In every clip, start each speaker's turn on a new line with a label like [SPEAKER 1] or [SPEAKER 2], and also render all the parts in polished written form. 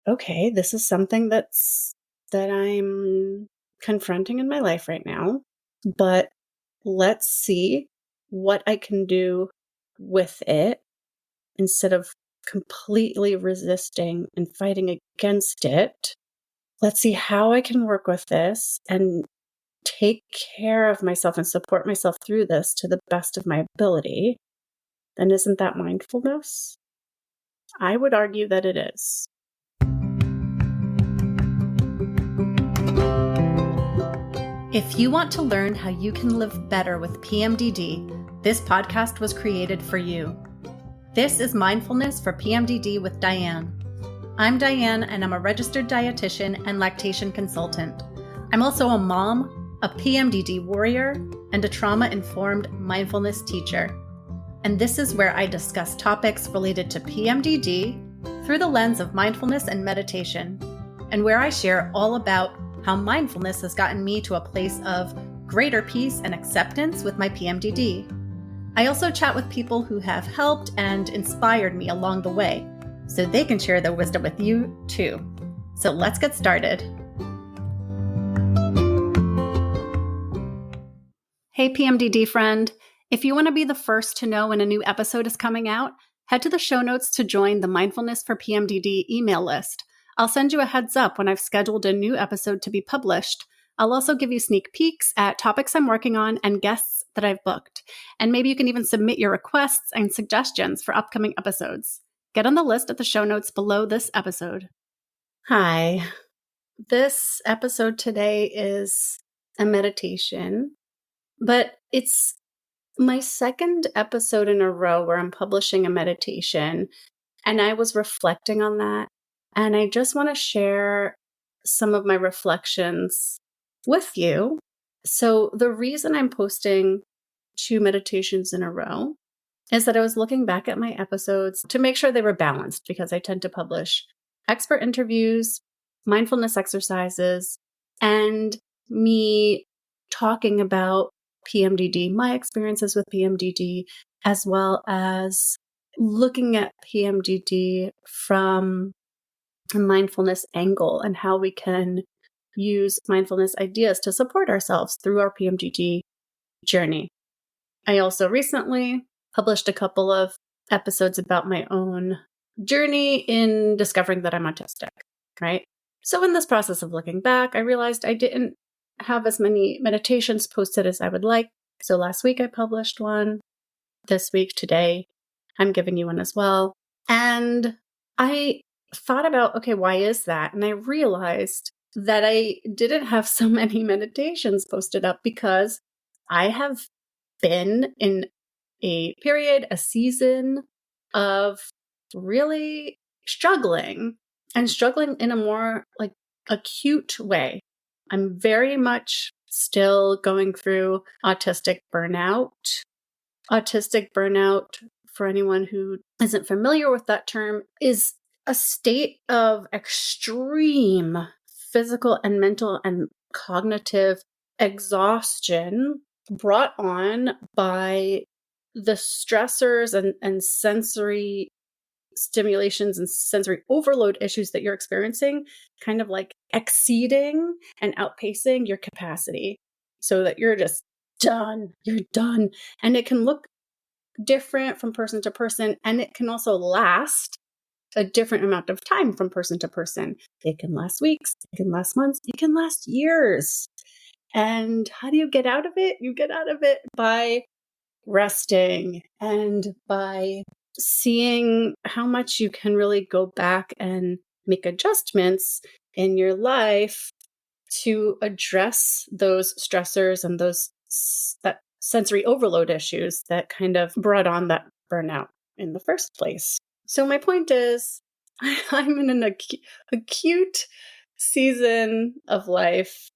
[SPEAKER 1] okay, this is something that I'm confronting in my life right now, but let's see what I can do with it instead of completely resisting and fighting against it. Let's see how I can work with this and take care of myself and support myself through this to the best of my ability. Then isn't that mindfulness? I would argue that it is.
[SPEAKER 2] If you want to learn how you can live better with PMDD, this podcast was created for you. This is Mindfulness for PMDD with Diane. I'm Diane, and I'm a registered dietitian and lactation consultant. I'm also a mom, a PMDD warrior, and a trauma-informed mindfulness teacher. And this is where I discuss topics related to PMDD through the lens of mindfulness and meditation, and where I share all about how mindfulness has gotten me to a place of greater peace and acceptance with my PMDD. I also chat with people who have helped and inspired me along the way, so they can share their wisdom with you too. So let's get started. Hey PMDD friend, if you want to be the first to know when a new episode is coming out, head to the show notes to join the Mindfulness for PMDD email list. I'll send you a heads up when I've scheduled a new episode to be published. I'll also give you sneak peeks at topics I'm working on and guests that I've booked. And maybe you can even submit your requests and suggestions for upcoming episodes. Get on the list at the show notes below this episode.
[SPEAKER 1] Hi. This episode today is a meditation, but it's my second episode in a row where I'm publishing a meditation, and I was reflecting on that. And I just want to share some of my reflections with you. So the reason I'm posting 2 meditations in a row is that I was looking back at my episodes to make sure they were balanced, because I tend to publish expert interviews, mindfulness exercises, and me talking about PMDD, my experiences with PMDD, as well as looking at PMDD from a mindfulness angle and how we can use mindfulness ideas to support ourselves through our PMDD journey. I also recently published a couple of episodes about my own journey in discovering that I'm autistic, right? So in this process of looking back, I realized I didn't have as many meditations posted as I would like. So last week I published one. This week, today, I'm giving you one as well. And I thought about, okay, why is that? And I realized that I didn't have so many meditations posted up because I have been in a period, a season of really struggling, and struggling in a more like acute way. I'm very much still going through autistic burnout. Autistic burnout, for anyone who isn't familiar with that term, is a state of extreme physical and mental and cognitive exhaustion brought on by the stressors and sensory stimulations and sensory overload issues that you're experiencing, kind of like exceeding and outpacing your capacity, so that you're just done. You're done. And it can look different from person to person, and it can also last a different amount of time from person to person. It can last weeks, it can last months, it can last years. And how do you get out of it? You get out of it by resting and by seeing how much you can really go back and make adjustments in your life to address those stressors and that sensory overload issues that kind of brought on that burnout in the first place. So my point is, I'm in an acute season of life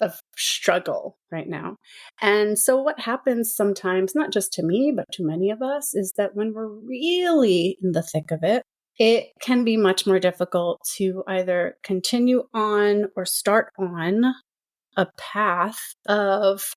[SPEAKER 1] of struggle right now. And so what happens sometimes, not just to me, but to many of us, is that when we're really in the thick of it, it can be much more difficult to either continue on or start on a path of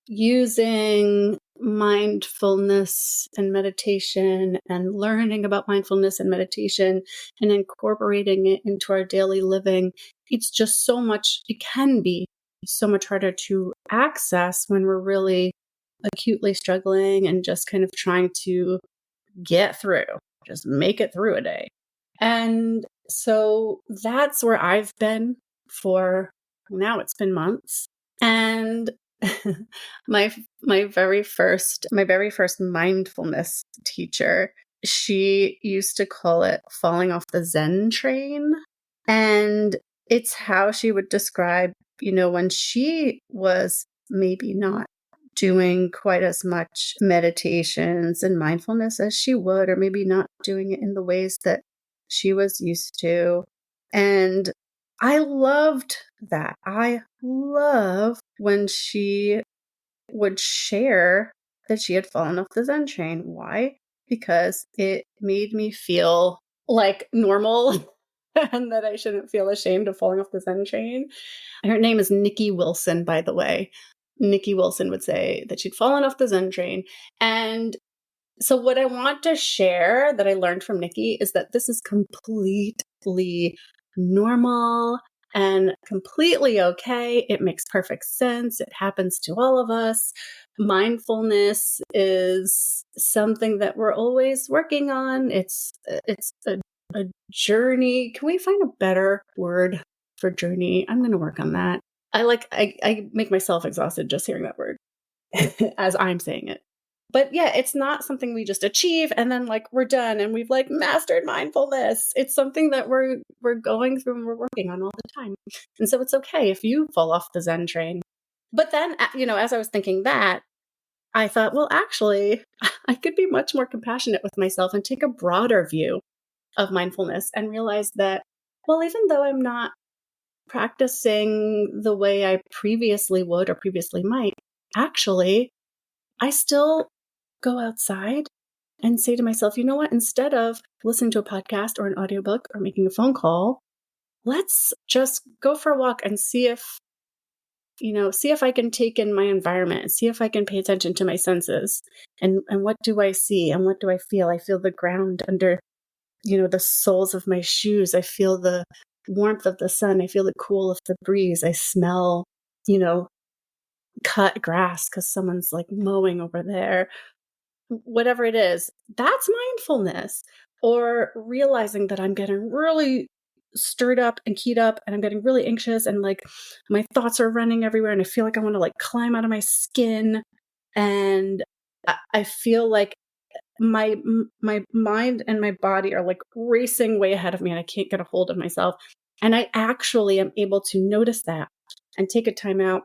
[SPEAKER 1] using mindfulness and meditation and learning about mindfulness and meditation and incorporating it into our daily living, it's just so much, it can be so much harder to access when we're really acutely struggling and just kind of trying to get through, just make it through a day. And so that's where I've been for now, it's been months. And my very first mindfulness teacher, she used to call it falling off the Zen train. And it's how she would describe, when she was maybe not doing quite as much meditations and mindfulness as she would, or maybe not doing it in the ways that she was used to. And I loved that. I love when she would share that she had fallen off the Zen train. Why? Because it made me feel like normal and that I shouldn't feel ashamed of falling off the Zen train. Her name is Nikki Wilson, by the way. Nikki Wilson would say that she'd fallen off the Zen train. And so what I want to share that I learned from Nikki is that this is completely normal and completely okay. It makes perfect sense. It happens to all of us. Mindfulness is something that we're always working on. It's a journey. Can we find a better word for journey? I'm going to work on that. I make myself exhausted just hearing that word as I'm saying it. But yeah, it's not something we just achieve and then we're done and we've mastered mindfulness. It's something that we're going through and we're working on all the time. And so it's okay if you fall off the Zen train. But then, as I was thinking that, I thought, well, actually, I could be much more compassionate with myself and take a broader view of mindfulness and realize that, well, even though I'm not practicing the way I previously would or previously might, actually, I still go outside and say to myself, you know what, instead of listening to a podcast or an audiobook or making a phone call, let's just go for a walk and see if I can take in my environment and see if I can pay attention to my senses and what do I see and what do I feel? I feel the ground under, the soles of my shoes. I feel the warmth of the sun. I feel the cool of the breeze. I smell, cut grass because someone's mowing over there. Whatever it is, that's mindfulness. Or realizing that I'm getting really stirred up and keyed up and I'm getting really anxious and my thoughts are running everywhere and I feel like I want to climb out of my skin. And I feel like my mind and my body are racing way ahead of me and I can't get a hold of myself. And I actually am able to notice that and take a time out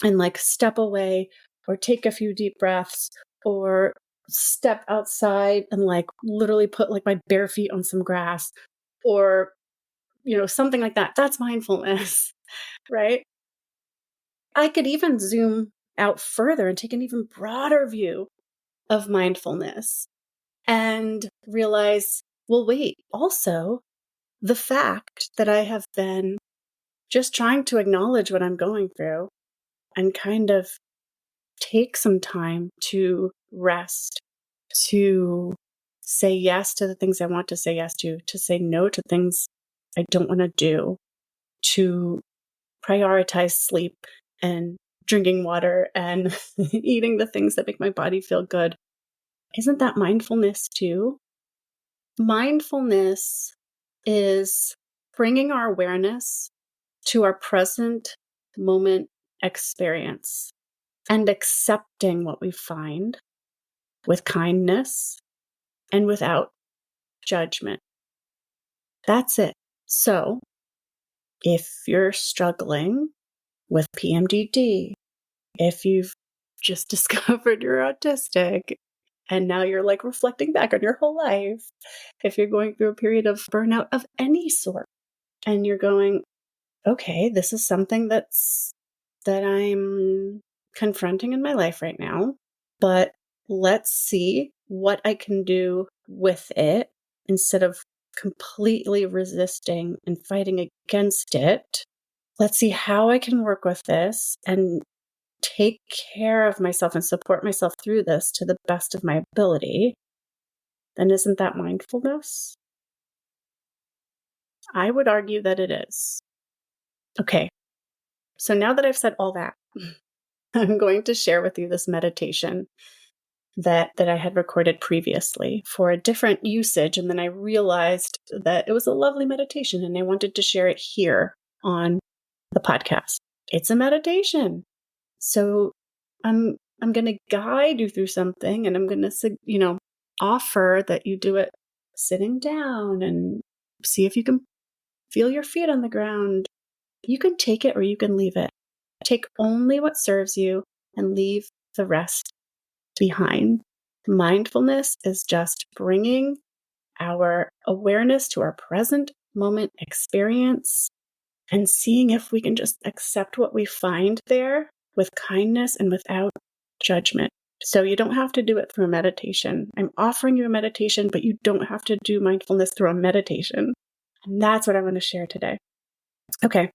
[SPEAKER 1] and step away or take a few deep breaths or step outside and literally put my bare feet on some grass or, something like that. That's mindfulness, right? I could even zoom out further and take an even broader view of mindfulness and realize, well, wait, also the fact that I have been just trying to acknowledge what I'm going through and kind of take some time to rest, to say yes to the things I want to say yes to say no to things I don't want to do, to prioritize sleep and drinking water and eating the things that make my body feel good. Isn't that mindfulness too? Mindfulness is bringing our awareness to our present moment experience and accepting what we find with kindness and without judgment. That's it. So, if you're struggling with PMDD, if you've just discovered you're autistic and now you're reflecting back on your whole life, if you're going through a period of burnout of any sort and you're going, okay, this is something that I'm confronting in my life right now, but let's see what I can do with it instead of completely resisting and fighting against it. Let's see how I can work with this and take care of myself and support myself through this to the best of my ability, then isn't that mindfulness? I would argue that it is. Okay, so now that I've said all that, I'm going to share with you this meditation that I had recorded previously for a different usage, and then I realized that it was a lovely meditation and I wanted to share it here on the podcast. It's a meditation. So I'm going to guide you through something, and I'm going to offer that you do it sitting down and see if you can feel your feet on the ground. You can take it or you can leave it. Take only what serves you and leave the rest behind. Mindfulness is just bringing our awareness to our present moment experience and seeing if we can just accept what we find there with kindness and without judgment. So you don't have to do it through a meditation. I'm offering you a meditation, but you don't have to do mindfulness through a meditation. And that's what I'm going to share today. Okay,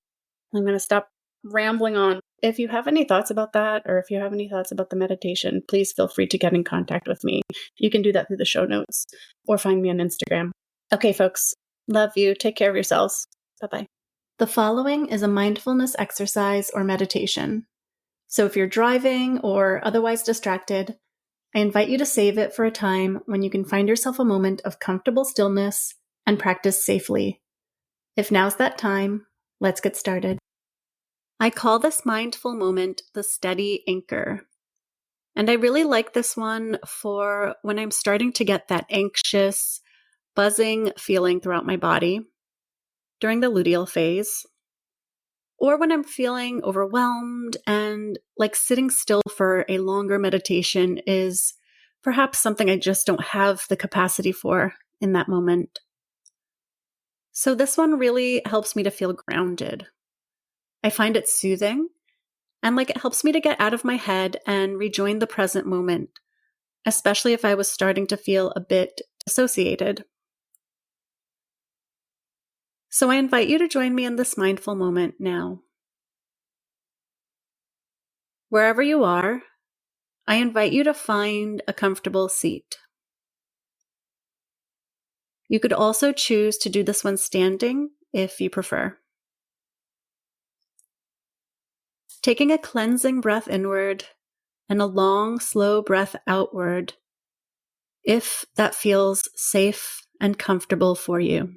[SPEAKER 1] I'm going to stop rambling on. If you have any thoughts about that, or if you have any thoughts about the meditation, please feel free to get in contact with me. You can do that through the show notes or find me on Instagram. Okay, folks, love you. Take care of yourselves. Bye-bye.
[SPEAKER 2] The following is a mindfulness exercise or meditation. So if you're driving or otherwise distracted, I invite you to save it for a time when you can find yourself a moment of comfortable stillness and practice safely. If now's that time, let's get started. I call this mindful moment the steady anchor. And I really like this one for when I'm starting to get that anxious, buzzing feeling throughout my body during the luteal phase, or when I'm feeling overwhelmed and like sitting still for a longer meditation is perhaps something I just don't have the capacity for in that moment. So this one really helps me to feel grounded. I find it soothing and like it helps me to get out of my head and rejoin the present moment, especially if I was starting to feel a bit dissociated. So I invite you to join me in this mindful moment now. Wherever you are, I invite you to find a comfortable seat. You could also choose to do this one standing if you prefer. Taking a cleansing breath inward and a long, slow breath outward, if that feels safe and comfortable for you.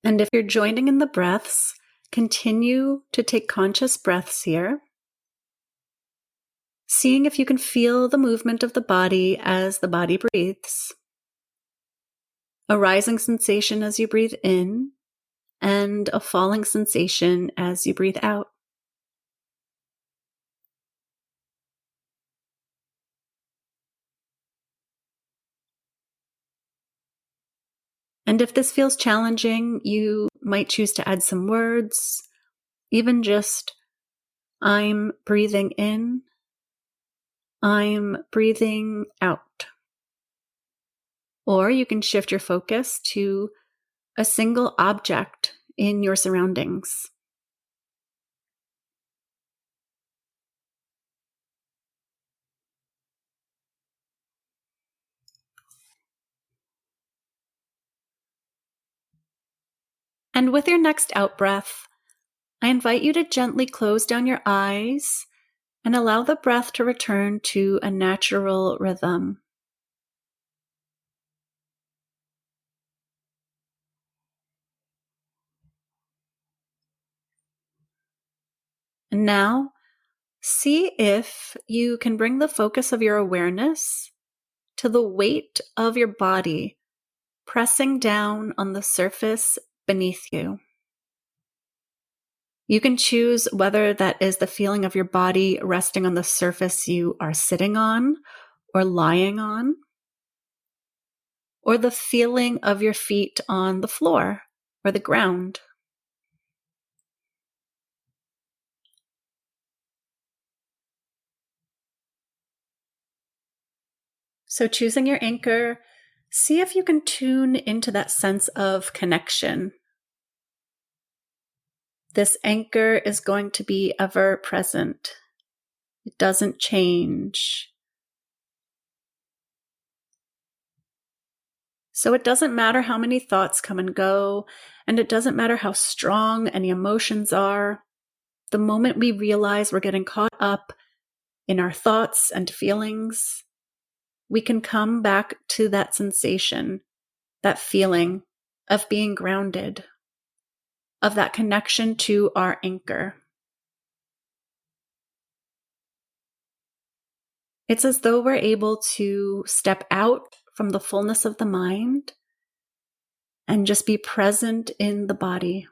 [SPEAKER 2] And if you're joining in the breaths, continue to take conscious breaths here, seeing if you can feel the movement of the body as the body breathes. A rising sensation as you breathe in, and a falling sensation as you breathe out. And if this feels challenging, you might choose to add some words, even just, I'm breathing in, I'm breathing out. Or you can shift your focus to a single object in your surroundings. And with your next out breath, I invite you to gently close down your eyes and allow the breath to return to a natural rhythm. And now, see if you can bring the focus of your awareness to the weight of your body pressing down on the surface beneath you. You can choose whether that is the feeling of your body resting on the surface you are sitting on or lying on, or the feeling of your feet on the floor or the ground. So choosing your anchor,
[SPEAKER 1] see if you can tune into that sense of connection. This anchor is going to be ever present. It doesn't change. So it doesn't matter how many thoughts come and go, and it doesn't matter how strong any emotions are. The moment we realize we're getting caught up in our thoughts and feelings, we can come back to that sensation, that feeling of being grounded, of that connection to our anchor. It's as though we're able to step out from the fullness of the mind and just be present in the body.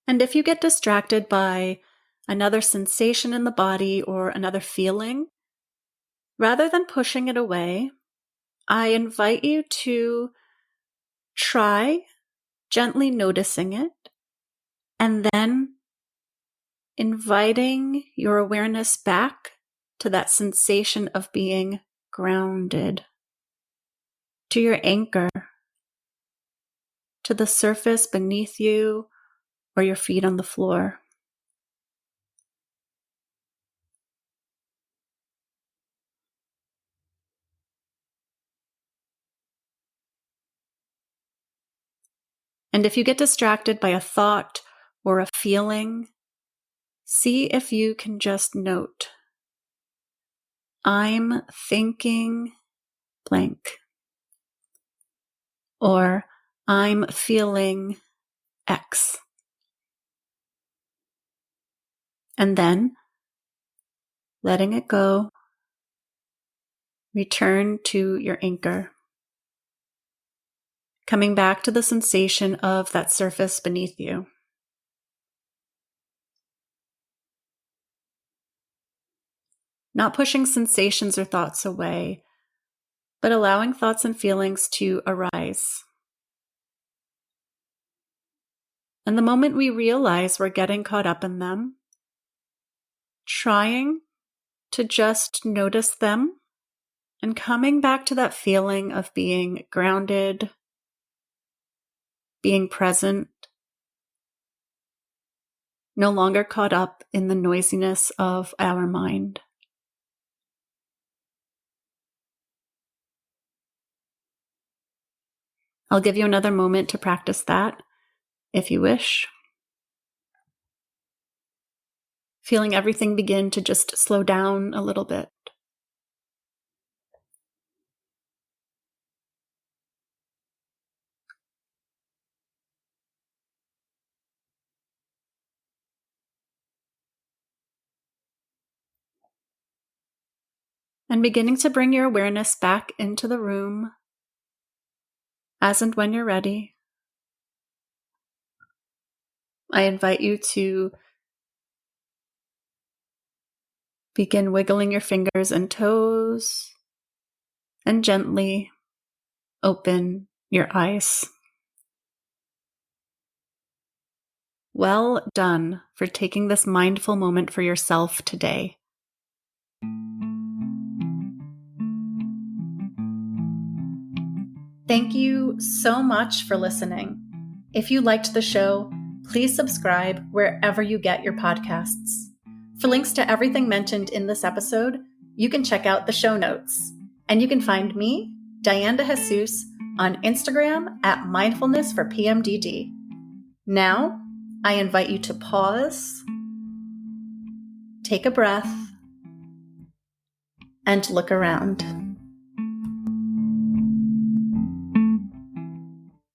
[SPEAKER 1] And if you get distracted by another sensation in the body or another feeling, rather than pushing it away, I invite you to try gently noticing it and then inviting your awareness back to that sensation of being grounded, to your anchor, to the surface beneath you or your feet on the floor. And if you get distracted by a thought or a feeling, see if you can just note, I'm thinking blank, or I'm feeling X. And then, letting it go, return to your anchor, coming back to the sensation of that surface beneath you. Not pushing sensations or thoughts away, but allowing thoughts and feelings to arise. And the moment we realize we're getting caught up in them, trying to just notice them and coming back to that feeling of being grounded, being present, no longer caught up in the noisiness of our mind. I'll give you another moment to practice that, if you wish. Feeling everything begin to just slow down a little bit. And beginning to bring your awareness back into the room as and when you're ready. I invite you to begin wiggling your fingers and toes and gently open your eyes. Well done for taking this mindful moment for yourself today.
[SPEAKER 2] Thank you so much for listening. If you liked the show, please subscribe wherever you get your podcasts. For links to everything mentioned in this episode, you can check out the show notes. And you can find me, Diane de Jesus, on Instagram at Mindfulness for PMDD. Now, I invite you to pause, take a breath, and look around.